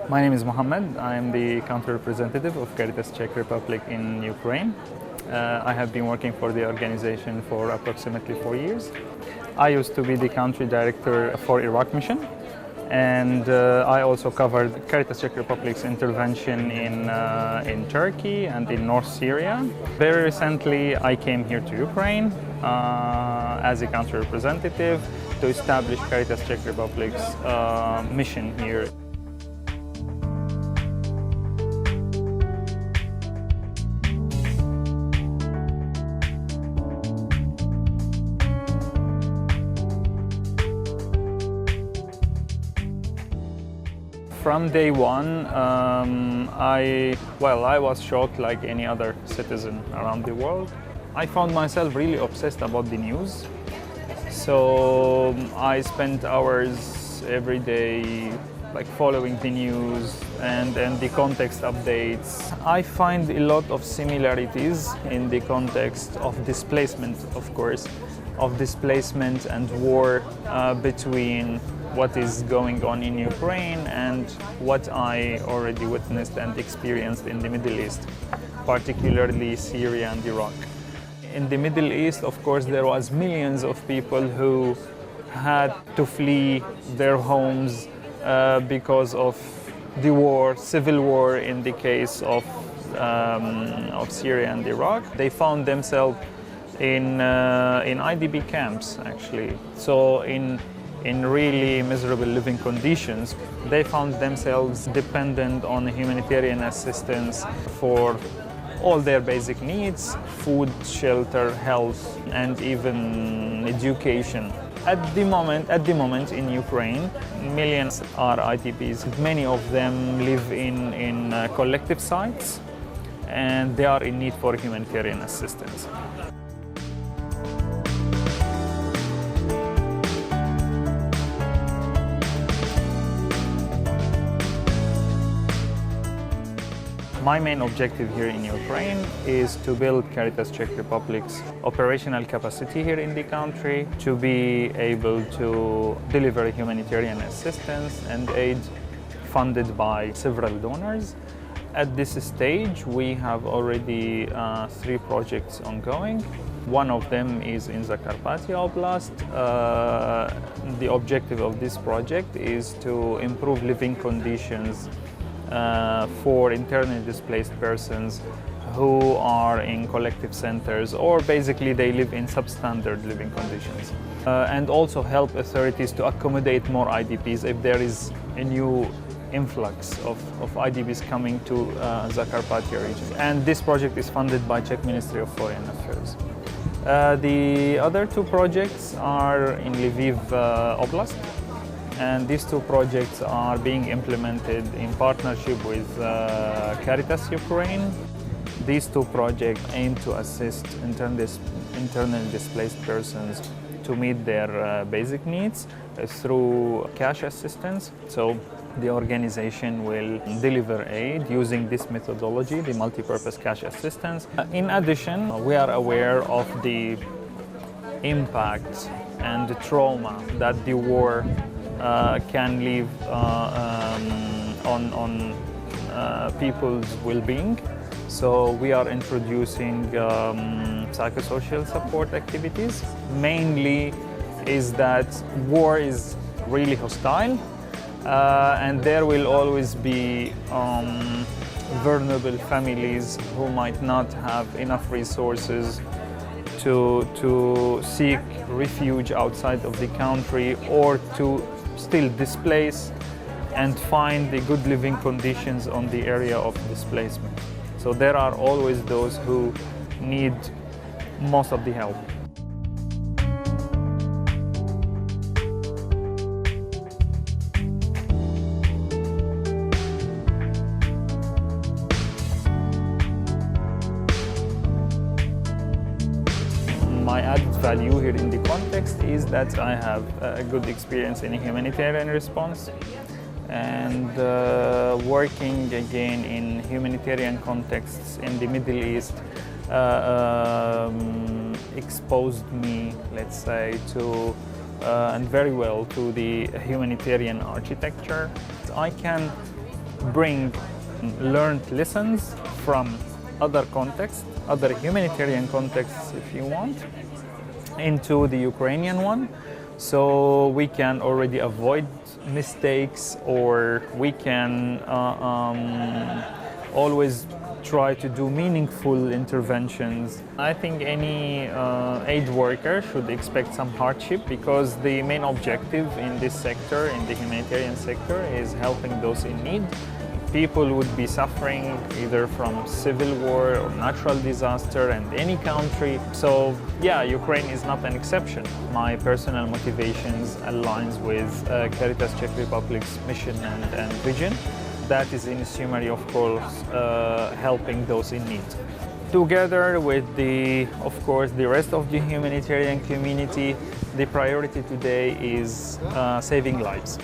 My name is Muhammed. I am the country representative of Caritas Czech Republic in Ukraine. I have been working for the organization for approximately 4 years. I used to be the country director for Iraq mission, and I also covered Caritas Czech Republic's intervention in Turkey and in North Syria. Very recently, I came here to Ukraine as a country representative to establish Caritas Czech Republic's mission here. From day one, I was shocked like any other citizen around the world. I found myself really obsessed about the news. So I spent hours every day following the news and the context updates. I find a lot of similarities in the context of displacement, of course, of displacement and war between what is going on in Ukraine and what I already witnessed and experienced in the Middle East, particularly Syria and Iraq. In the Middle East, of course, there was millions of people who had to flee their homes because of the war, civil war in the case of Syria and Iraq. They found themselves in IDP camps, actually. So in really miserable living conditions. They found themselves dependent on humanitarian assistance for all their basic needs: food, shelter, health, and even education. At the moment in Ukraine, millions are IDPs. Many of them live in collective sites, and they are in need for humanitarian assistance. My main objective here in Ukraine is to build Caritas Czech Republic's operational capacity here in the country, to be able to deliver humanitarian assistance and aid funded by several donors. At this stage, we have already 3 projects ongoing. One of them is in Zakarpattia Oblast. The objective of this project is to improve living conditions for internally displaced persons who are in collective centers, or basically they live in substandard living conditions. And also help authorities to accommodate more IDPs if there is a new influx of IDPs coming to Zakarpattia region. And this project is funded by Czech Ministry of Foreign Affairs. The other 2 projects are in Lviv Oblast. And these 2 projects are being implemented in partnership with Caritas Ukraine. These 2 projects aim to assist internally displaced persons to meet their basic needs through cash assistance. So the organization will deliver aid using this methodology, the multi-purpose cash assistance. In addition, we are aware of the impact and the trauma that the war can leave on people's well-being. So we are introducing psychosocial support activities. Mainly is that war is really hostile, and there will always be vulnerable families who might not have enough resources to seek refuge outside of the country, or to still displace and find the good living conditions on the area of displacement. So there are always those who need most of the help. My added value here in the context is that I have a good experience in a humanitarian response, and working again in humanitarian contexts in the Middle East exposed me, let's say, to and very well to the humanitarian architecture. I can bring learned lessons from other contexts, other humanitarian contexts if you want, into the Ukrainian one, so we can already avoid mistakes, or we can always try to do meaningful interventions. I think any aid worker should expect some hardship, because the main objective in this sector, in the humanitarian sector, is helping those in need. People would be suffering either from civil war or natural disaster in any country. So yeah, Ukraine is not an exception. My personal motivations aligns with Caritas Czech Republic's mission and vision. That is in summary, of course, helping those in need. Together with of course, the rest of the humanitarian community, the priority today is saving lives.